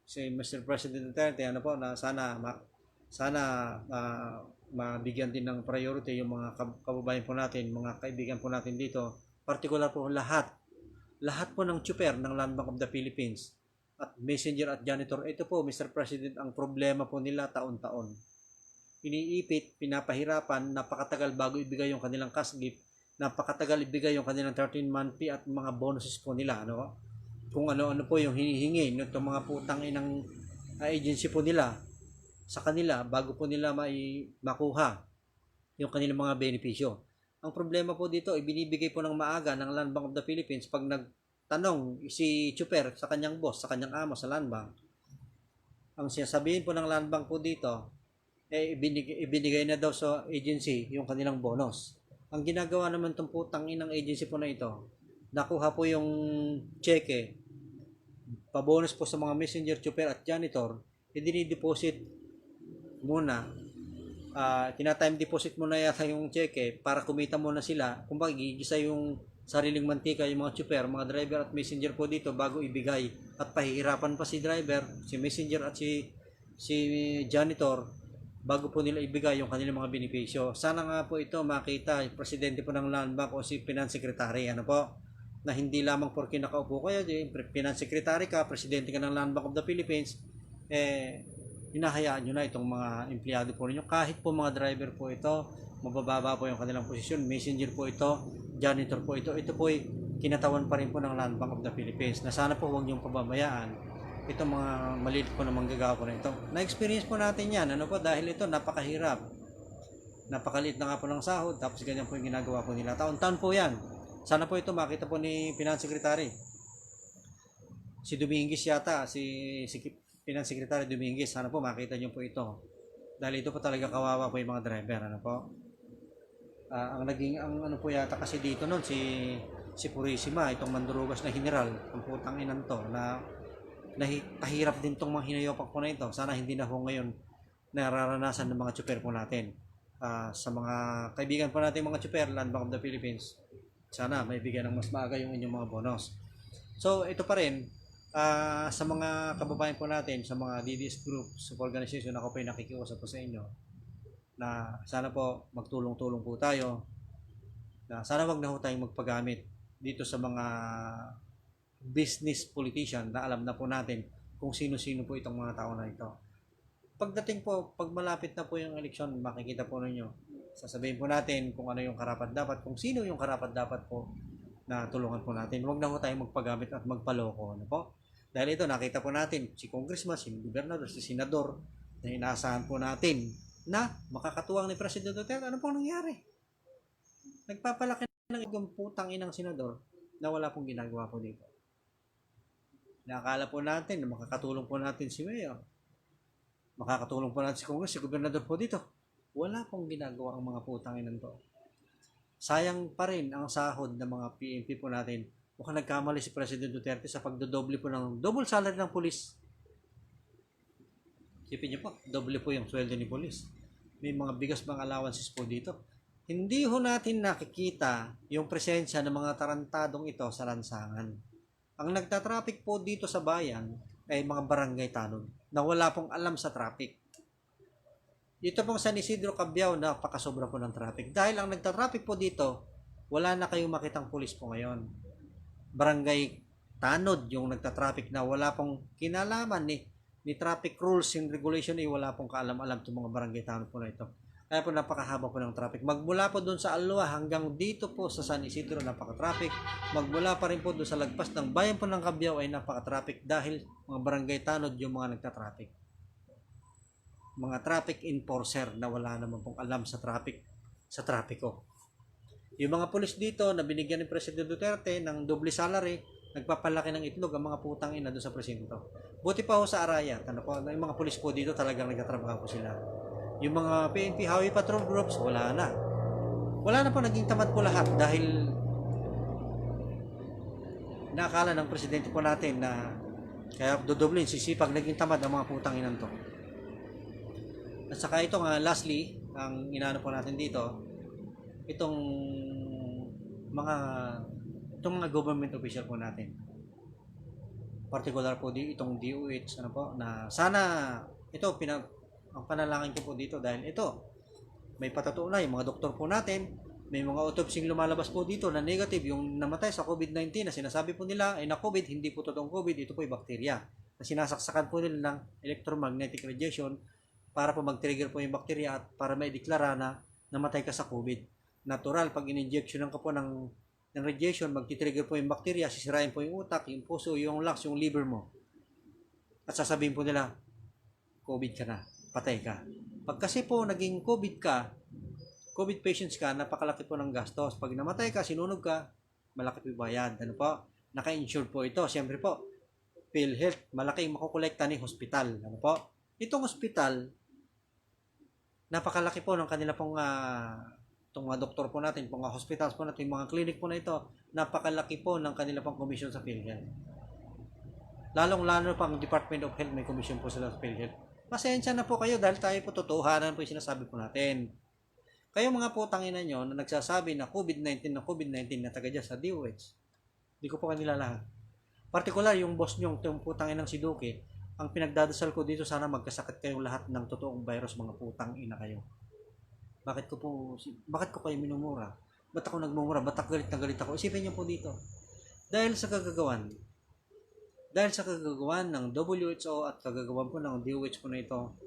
si Mr. President Duterte, ano po, na sana mabigyan din ng priority yung mga kababayan po natin, mga kaibigan po natin dito, particular po lahat po ng tsuper ng Land Bank of the Philippines at messenger at janitor. Ito po, Mr. President, ang problema po nila taon-taon. Iniipit, pinapahirapan, napakatagal bago ibigay yung kanilang cash gift, napakatagal ibigay yung kanilang 13-month fee at mga bonuses po nila, ano? Kung ano-ano po yung hinihingi ng mga putang inang agency po nila sa kanila bago po nila makuha yung kanilang mga benepisyo. Ang problema po dito, ibinibigay po ng maaga ng Land Bank of the Philippines pag nagtanong si Chuper sa kanyang boss, sa kanyang amo sa Land Bank. Ang sinasabihin po ng Land Bank po dito, ibinigay na daw sa agency yung kanilang bonus. Ang ginagawa naman itong putang inang agency po na ito, nakuha po yung cheque, pabonus po sa mga messenger, chuper at janitor, idinideposit muna. Tina-time deposit muna yata yung cheque para kumita muna sila. Kung gigisa yung sariling mantika yung mga chuper, mga driver at messenger po dito bago ibigay. At pahihirapan pa si driver, si messenger at si janitor bago po nila ibigay yung kanilang mga benepisyo. Sana nga po ito makita yung presidente po ng Land Bank o si Finance Secretary, ano po, na hindi lamang porke nakaupo kayo, Finance Secretary ka, presidente ka ng Land Bank of the Philippines, hinahayaan nyo na itong mga empleyado po ninyo. Kahit po mga driver po ito, mabababa po yung kanilang posisyon, messenger po ito, janitor po ito, ito po ay kinatawan pa rin po ng Land Bank of the Philippines, na sana po huwag niyong pababayaan itong mga maliit po na manggagawa po na ito. Na-experience po natin yan, ano po, dahil ito napakahirap. Napakaliit na nga po ng sahod, tapos ganyan po yung ginagawa po nila. Taon-taon po yan. Sana po ito makita po ni Finance Secretary. Si Dominguez yata, si Finance Secretary Dominguez, sana po makita niyo po ito. Dahil ito po talaga kawawa po yung mga driver, ano po. Ang ano po yata kasi dito noon, si Purisima, itong mandurugas na general, ang putang inan to, na nahihirap din tong mga hinayopak po na ito. Sana hindi na ho ngayon nararanasan ng mga tsuper po natin. Sa mga kaibigan po natin mga tsuper, Land Bank of the Philippines, sana may bigyan ng mas maaga yung inyong mga bonus. So ito pa rin, sa mga kababayan po natin, sa mga DDS groups, sa organization, ako po yung nakikiusap po sa inyo na sana po magtulong-tulong po tayo, na sana wag na ho tayong magpagamit dito sa mga business politician na alam na po natin kung sino-sino po itong mga tao na ito. Pagdating po, pag malapit na po yung eleksyon, makikita po ninyo, sasabihin po natin kung ano yung karapat-dapat, kung sino yung karapat-dapat po na tulungan po natin. Huwag na po tayong magpagamit at magpaloko, ano po? Dahil ito, nakita po natin, si congressman, si gobernador, si senador, na inaasahan po natin na makakatuwang ni President Duterte. Ano pong nangyari? Nagpapalaki ng igong putang inang senador na wala pong ginagawa po dito. Nakakala po natin na makakatulong po natin si Mayor. Makakatulong po natin si Congress, si Gobernador po dito. Wala pong ginagawa ang mga putang inan to. Sayang pa rin ang sahod ng mga PNP po natin. Mukhang nagkamali si President Duterte sa pagdodoble po ng double salary ng pulis. Sipin niyo po, doble po yung sweldo ni pulis. May mga bigas mga allowances po dito. Hindi ho natin nakikita yung presensya ng mga tarantadong ito sa lansangan. Ang nagtatraffic po dito sa bayan ay mga barangay tanod na wala pong alam sa traffic. Dito pong San Isidro Cabiao, napakasobra po ng traffic. Dahil ang nagtatraffic po dito, wala na kayong makitang pulis po ngayon. Barangay tanod yung nagtatraffic na wala pong kinalaman ni traffic rules and regulation, wala pong kaalam-alam itong mga barangay tanod po na ito. Kaya po napakahaba po ng traffic. Magmula po doon sa Alua hanggang dito po sa San Isidro, napaka-traffic. Magmula pa rin po doon sa lagpas ng bayan po ng Cabiao ay napaka-traffic dahil mga barangay tanod yung mga nagta-traffic. Mga traffic enforcer na wala naman pong alam sa trapiko. Yung mga pulis dito na binigyan ni President Duterte ng doble salary, nagpapalaki ng itlog ang mga putang ina doon sa presinto. Buti pa ho sa Arayat, ano po, yung mga pulis po dito talagang nagtatrabaho po sila. Yung mga PNP Highway Patrol Groups, wala na. Wala na po, naging tamad po lahat dahil nakakala ng presidente po natin na kaya dodoblin, sisipag, naging tamad ang mga putang inan to. At saka ito nga, lastly, ang inaano po natin dito, itong mga government official po natin. Particular po itong DOH ano po na sana ito ang panalangin ko po dito dahil ito may patotoo na yung mga doktor po natin, may mga autopsy lumalabas po dito na negative yung namatay sa COVID-19 na sinasabi po nila ay na COVID, hindi po totoong COVID, ito po ay bakterya na sinasaksakan po nila ng electromagnetic radiation para po mag-trigger po yung bakterya at para maideklara na namatay ka sa COVID. Natural, pag in-injection ka po ng radiation, mag-trigger po yung bakterya, sisirain po yung utak, yung puso, yung lungs, yung liver mo. At sasabihin po nila, COVID ka na, patay ka. Pag kasi po naging COVID ka, COVID patients ka, napakalaki po ng gastos. Pag namatay ka, sinunog ka, malaki po bayad. Ano po? Naka-insure po ito. Siyempre po, PhilHealth, malaking makukolekta ni hospital. Ano po? Itong hospital, napakalaki po ng kanila pong itong mga doktor po natin, mga hospitals po natin, mga clinic po na ito, napakalaki po ng kanila pong commission sa PhilHealth. Lalong-lalo pang Department of Health may commission po sila sa PhilHealth. Pasensya na po kayo dahil tayo po totohanan po yung sinasabi po natin. Kayo mga putangina nyo na nagsasabi na COVID-19 na taga dyan sa DOH, hindi ko po kanila lahat. Partikular yung boss nyo, yung putangin ng si Duque, ang pinagdadasal ko dito sana magkasakit kayong lahat ng totoong virus, mga putang ina kayo. Bakit ko kayo minumura? Ba't ako nagmumura? Ba't galit na galit ako? Isipin niyo po dito. Dahil sa kagagawan ng WHO at kagagawan po ng DOH po na ito,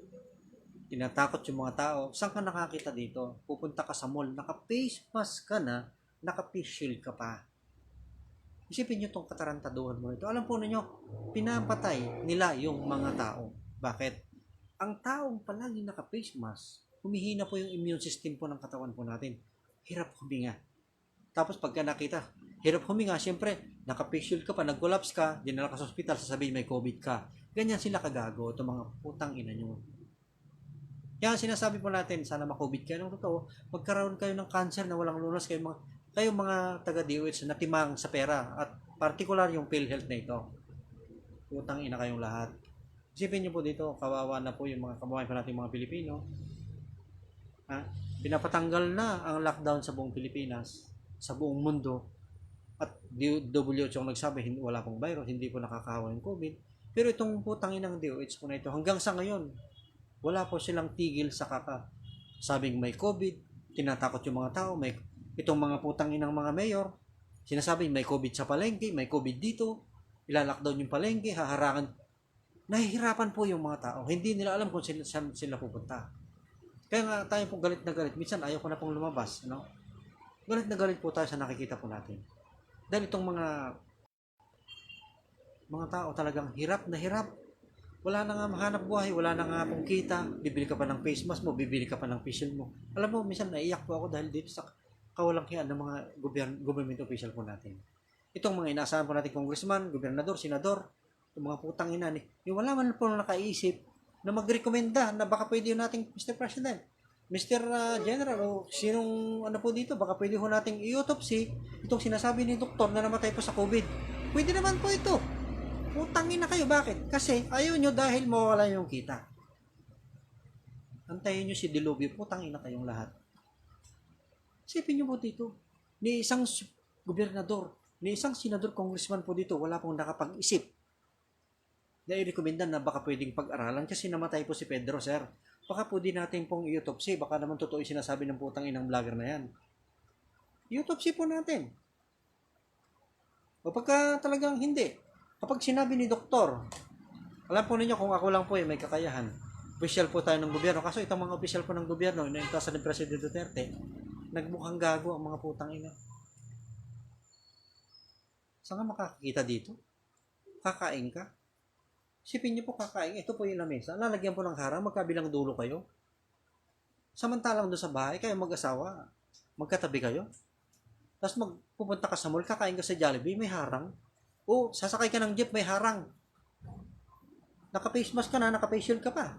tinatakot yung mga tao. Saan ka nakakita dito? Pupunta ka sa mall, naka-face mask ka na, naka-face shield ka pa. Isipin nyo itong katarantaduhan mo ito. Alam po ninyo, pinapatay nila yung mga tao. Bakit? Ang taong palagi naka-face mask, humihina po yung immune system po ng katawan po natin. Hirap huminga. Tapos pagka nakita, hirap huminga, siyempre, naka-face shield ka pa, nag-collapse ka, dinala ka sa hospital, sasabihin may COVID ka. Ganyan sila kagago, itong mga putang ina nyo. Kaya sinasabi po natin, sana ma-COVID kayo. Nung totoo, magkaroon kayo ng cancer na walang lunas, kayo mga taga-DOH na timang sa pera, at particular yung PhilHealth na ito. Putang ina kayong lahat. Isipin nyo po dito, kawawa na po yung mga kababayan pa natin mga Pilipino. Pinapatanggal na ang lockdown sa buong Pilipinas, sa buong mundo, at WHO ang nagsabi wala pong virus, hindi po nakakahawa yung COVID. Pero itong putang inang DOH po na ito, hanggang sa ngayon, wala po silang tigil sa sabing may COVID, tinatakot yung mga tao, itong mga putang inang mga mayor, sinasabing may COVID sa palengke, may COVID dito, ilalockdown yung palengke, haharangan. Nahihirapan po yung mga tao, hindi nila alam kung saan sila pupunta. Kaya nga tayo po galit na galit, minsan ayaw ko na pong lumabas, no? Galit na galit po tayo sa nakikita po natin. Dahil itong mga tao talagang hirap na hirap. Wala na nga mahanap buhay, wala na nga pong kita, bibili ka pa ng face mask mo, bibili ka pa ng facial mo. Alam mo, minsan naiyak po ako dahil dito sa kawalang-hiyan ng mga government official po natin. Itong mga inaasahan po natin congressman, gobernador, senador, itong mga putang ina, yung wala man po nakaisip na magrekomenda na baka pwede nating Mr. President, Mr. General, o sinong ano po dito, baka pwede ho nating i-autopsy itong sinasabi ni doktor na namatay po sa COVID. Pwede naman po ito. Putangin na kayo, bakit? Kasi ayaw nyo dahil mawala yung kita. Antayin nyo si Dilubyo, putangin na kayong lahat. Isipin nyo po dito, ni isang gobernador, ni isang senador, congressman po dito, wala pong nakapag-isip na i-recommenda na baka pwedeng pag-aralan kasi namatay po si Pedro, sir. Baka po din natin pong i-autopsy, baka naman totoo yung sinasabi ng putang inang vlogger na yan. I-autopsy po natin. O pagka talagang hindi, kapag sinabi ni doktor, alam po ninyo kung ako lang po may kakayahan. Official po tayo ng gobyerno. Kaso itong mga official po ng gobyerno, inaintasan ni President Duterte, nagmukhang gago ang mga putang ina. Saan ka makakakita dito? Kakain ka? Sipin niyo po kakain. Ito po yung lamesa. Lalagyan po ng harang, magkabilang dulo kayo. Samantalang doon sa bahay, kayo mag-asawa. Magkatabi kayo. Tapos pupunta ka sa mall, kakain ka sa Jollibee, may harang. O, sasakay ka ng jeep, may harang. Naka-face mask ka na, naka-face shield ka pa.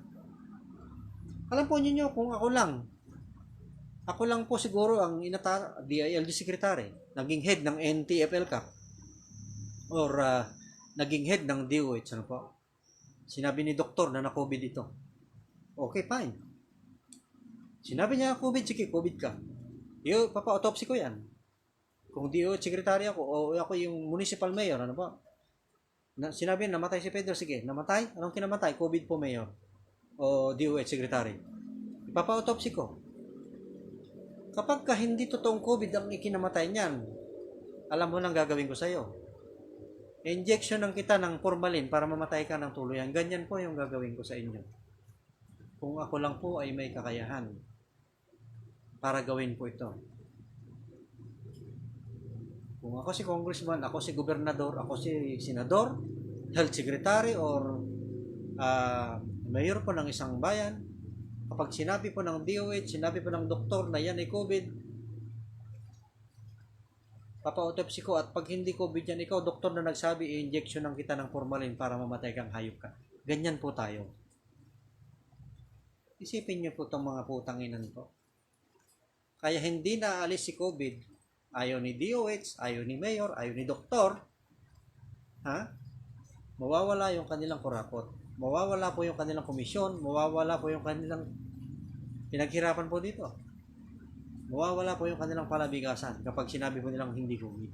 Alam po niyo kung ako lang po siguro ang DILG secretary, naging head ng NTFL Cup, or naging head ng DOH, ano po? Sinabi ni doktor na na-COVID ito. Okay, fine. Sinabi niya, COVID, sige, COVID ka. Papa-autopsy ko yan. Kung DOH secretary ako, o ako yung municipal mayor, ano ba? Sinabi niya, namatay si Pedro, sige, namatay? Anong kinamatay? COVID po, mayor. O DOH secretary. Papa-autopsy ko. Kapag ka hindi totoong COVID ang ikinamatay niyan, alam mo nang gagawin ko sa'yo. Injection ng kita ng formalin para mamatay ka ng tuluyan. Ganyan po yung gagawin ko sa inyo. Kung ako lang po ay may kakayahan para gawin po ito. Kung ako si congressman, ako si gobernador, ako si senador, health secretary, or mayor po ng isang bayan, kapag sinabi po ng DOH, sinabi po ng doktor na yan ay COVID, papa-autopsy ko, at pag hindi COVID yan, ikaw doktor na nagsabi, i-injection ng kita ng formalin para mamatay kang hayop ka. Ganyan po tayo. Isipin niyo po itong mga putang inan po. Kaya hindi naalis si COVID, ayaw ni DOH, ayaw ni Mayor, ayaw ni Doktor, ha? Mawawala yung kanilang kurapot. Mawawala po yung kanilang komisyon, mawawala po yung kanilang pinaghirapan po dito. Mawawala po yung kanilang palabigasan kapag sinabi po nilang hindi COVID.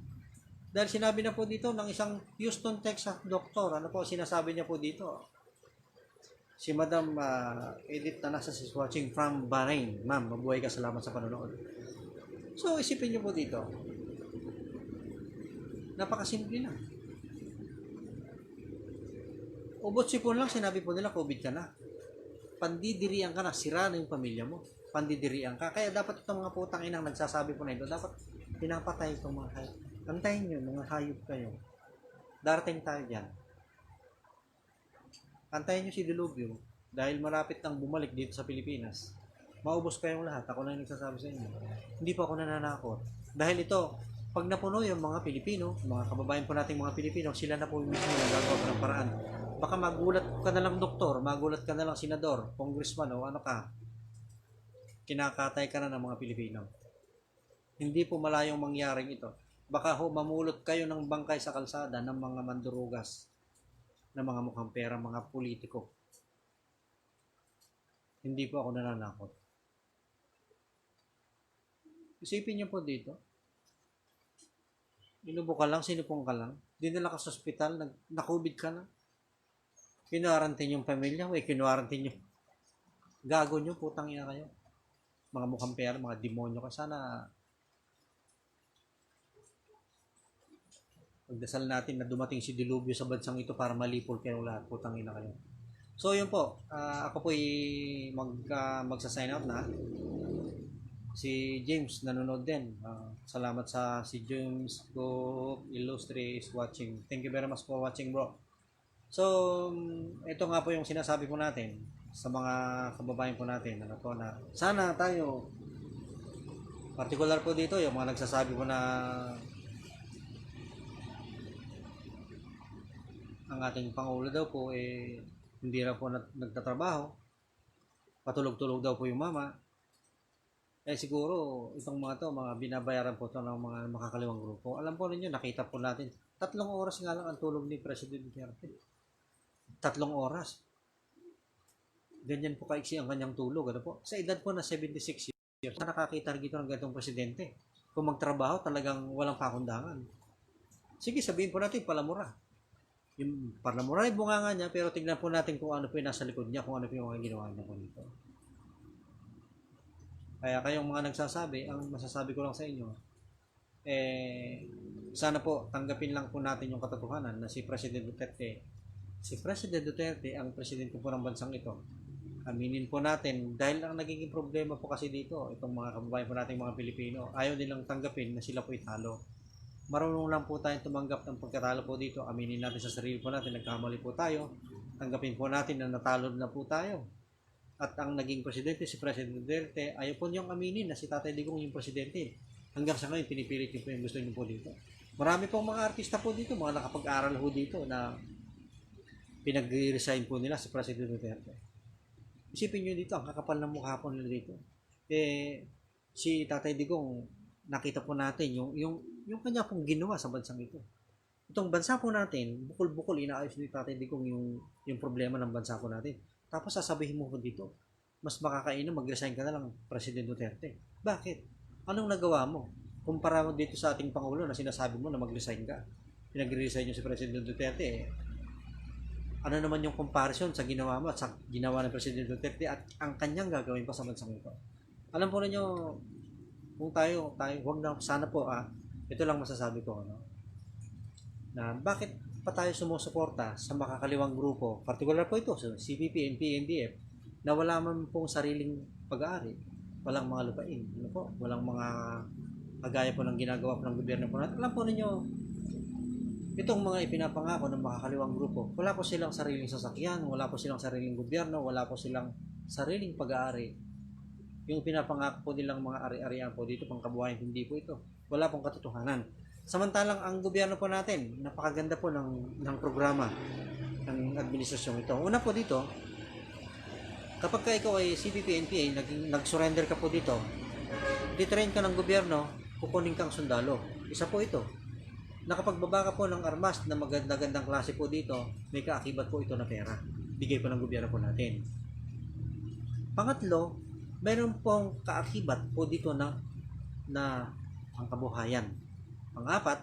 Dahil sinabi na po dito ng isang Houston, Texas doktor, ano po sinasabi niya po dito? Si Madam Edith Tanasas is watching from Bahrain. Ma'am, mabuhay ka, salamat sa panonood. So, isipin niyo po dito. Napakasimple lang. Ubot sipon lang, sinabi po nila, COVID ka na. Pandidirian ka na, sira na yung pamilya mo. Pandidirian ka. Kaya dapat itong mga putang inang nagsasabi po na ito, dapat pinapatay itong mga hayop. Antayin nyo, mga hayop kayo. Darating tayo dyan. Antayin nyo si Dilubyo dahil malapit nang bumalik dito sa Pilipinas. Maubos kayong lahat. Ako na yung nagsasabi sa inyo. Hindi pa ako nananakot. Dahil ito, pag napuno yung mga Pilipino, mga kababayan po nating mga Pilipino, sila na po yung mismo nagagawa ng paraan. Baka magulat ka na lang doktor, magulat ka na lang senador, congressman o ano ka. Kinakatay ka na ng mga Pilipino. Hindi po malayong mangyaring ito. Baka ho mamulot kayo ng bangkay sa kalsada ng mga mandurugas na mga mukhang pera, mga politiko. Hindi po ako nananakot. Isipin niyo po dito. Inubo ka lang, sinupong ka lang. Dinala ka sa ospital, na-COVID ka na. Kinuarantin yung pamilya, kinuarantin yung gago nyo, putang ina kayo. Mga mukhang pera, mga demonyo ka. Sana pagdasal natin na dumating si Dilubyo sa bansang ito para malipol kayo lahat, putang ina kayo. So yun po, ako po magsa-sign out na. Si James nanonood din. Salamat sa si James Go Illustre is watching. Thank you very much for watching, bro. So ito nga po yung sinasabi po natin sa mga kababayan po natin, ano po, na sana tayo, particular po dito yung mga nagsasabi po na ang ating Pangulo daw po hindi raw po nagtatrabaho, patulog-tulog daw po yung mama. Siguro itong mga to, mga binabayaran po to ng mga makakaliwang grupo. Alam po ninyo, nakita po natin 3 oras nga lang ang tulog ni President Duterte. 3 oras. Ganyan po kaiksi ang kanyang tulog, ano po? Sa edad po na 76 years, nakakita rin ng ganitong presidente. Kung magtrabaho, talagang walang pakundangan. Sige, sabihin po natin, palamura. Yung palamura ay bunganga niya, pero tignan po natin kung ano po yung nasa likod niya, kung ano po yung ginawa niya po dito. Kaya kayong mga nagsasabi, ang masasabi ko lang sa inyo, sana po tanggapin lang po natin yung katotohanan na si President Duterte ang presidente po ng bansang ito. Aminin po natin, dahil ang nagiging problema po kasi dito, itong mga kababayan po nating mga Pilipino, ayaw nilang tanggapin na sila po italo. Marunong lang po tayong tumanggap ng pagkatalo po dito. Aminin natin sa sarili po natin, nagkamali po tayo. Tanggapin po natin na natalo na po tayo. At ang naging presidente, si President Duterte, ayaw po niyong aminin na si Tatay Digong yung presidente. Hanggang sa ngayon, pinipilit niyo po yung gusto niyo po dito. Marami pong mga artista po dito, mga nakapag-aral po dito na pinag-resign po nila si President Duterte. Isipin niyo dito, ang kakapal ng mukha po nila dito. Si Tatay Digong, nakita po natin yung kanya pong ginawa sa bansang ito. Itong bansa po natin, bukol-bukol inaayos ni Tatay Digong yung problema ng bansa po natin. Tapos sasabihin mo po dito, mas makakainam mag-resign ka na lang, President Duterte. Bakit? Anong nagawa mo? Kumpara mo dito sa ating Pangulo na sinasabi mo na mag-resign ka. Pinag-resign nyo si President Duterte, ano naman yung comparison sa ginawa mo at sa ginawa ng President Duterte at ang kanyang gagawin pa sa bansang ito. Alam po ninyo, kung tayo, wag na, sana po, ito lang masasabi ko, ano, na bakit pa tayo sumusuporta sa makakaliwang grupo, particular po ito, so CPP, NP, NDF, na wala man pong sariling pag-aari, walang mga lupain, ano po, walang mga kagaya po ng ginagawa po ng gobyerno po natin. Alam po ninyo, itong mga ipinapangako ng makakaliwang grupo, wala po silang sariling sasakyan, wala po silang sariling gobyerno, wala po silang sariling pag-aari. Yung pinapangako po nilang mga ari-arian po dito, pangkabuhayan, hindi po ito. Wala pong katotohanan. Samantalang ang gobyerno po natin, napakaganda po ng programa ng administrasyon ito. Una po dito, kapag ka ikaw ay CPP, NPA, nag-surrender ka po dito, ditrain ka ng gobyerno, kukunin kang sundalo. Isa po ito. Nakapagbaba ka po ng armas na magandang klase po dito, may kaakibat po ito na pera. Bigay po ng gobyerno po natin. Pangatlo, mayroon pong kaakibat po dito na ang kabuhayan. Pang-apat,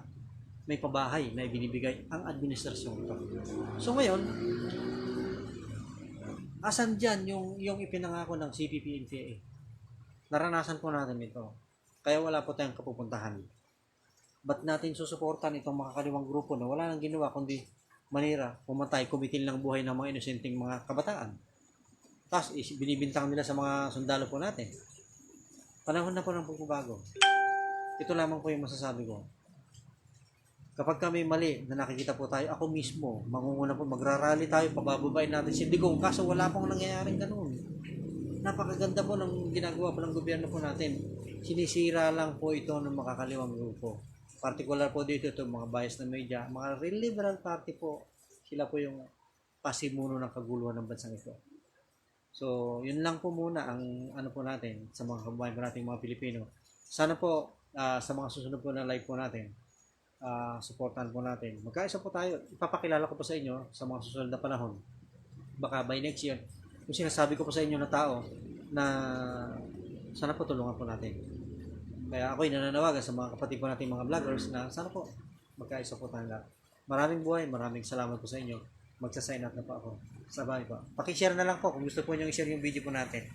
may pabahay na ibinibigay ang administrasyon ito. So ngayon, asan dyan yung ipinangako ng CPP NPA? Naranasan po natin ito. Kaya wala po tayong kapupuntahan. Ba't natin susuportan itong makakaliwang grupo na wala nang ginawa kundi manira, pumatay, kumitil ng buhay ng mga inosenteng mga kabataan? Tapos binibintang nila sa mga sundalo po natin. Panahon na po ng pagbabago. Ito lamang po yung masasabi ko. Kapag kami mali na nakikita po tayo, ako mismo, mangunguna po, magrarally tayo, pabababain natin si Digong, kaso wala pong nangyayaring ganun. Napakaganda po ng ginagawa po ng gobyerno po natin. Sinisira lang po ito ng makakaliwang grupo. Particular po dito itong mga bias na media, mga liberal party po, sila po yung pasimuno ng kaguluhan ng bansang ito. So, yun lang po muna ang ano po natin sa mga kababayan po nating mga Pilipino. Sana po sa mga susunod po na live po natin, supportan po natin. Magkaisa po tayo. Ipapakilala ko po sa inyo sa mga susunod na panahon. Baka by next year, kung sinasabi ko po sa inyo na tao na sana po tulungan po natin. Kaya ako'y nananawagan sa mga kapatid po natin mga vloggers na sana po magkaisa po tayo lahat. Maraming buhay, maraming salamat po sa inyo. Magsa-sign out na po ako. Sabay po. Paki-share na lang po kung gusto po nyo i-share yung video po natin.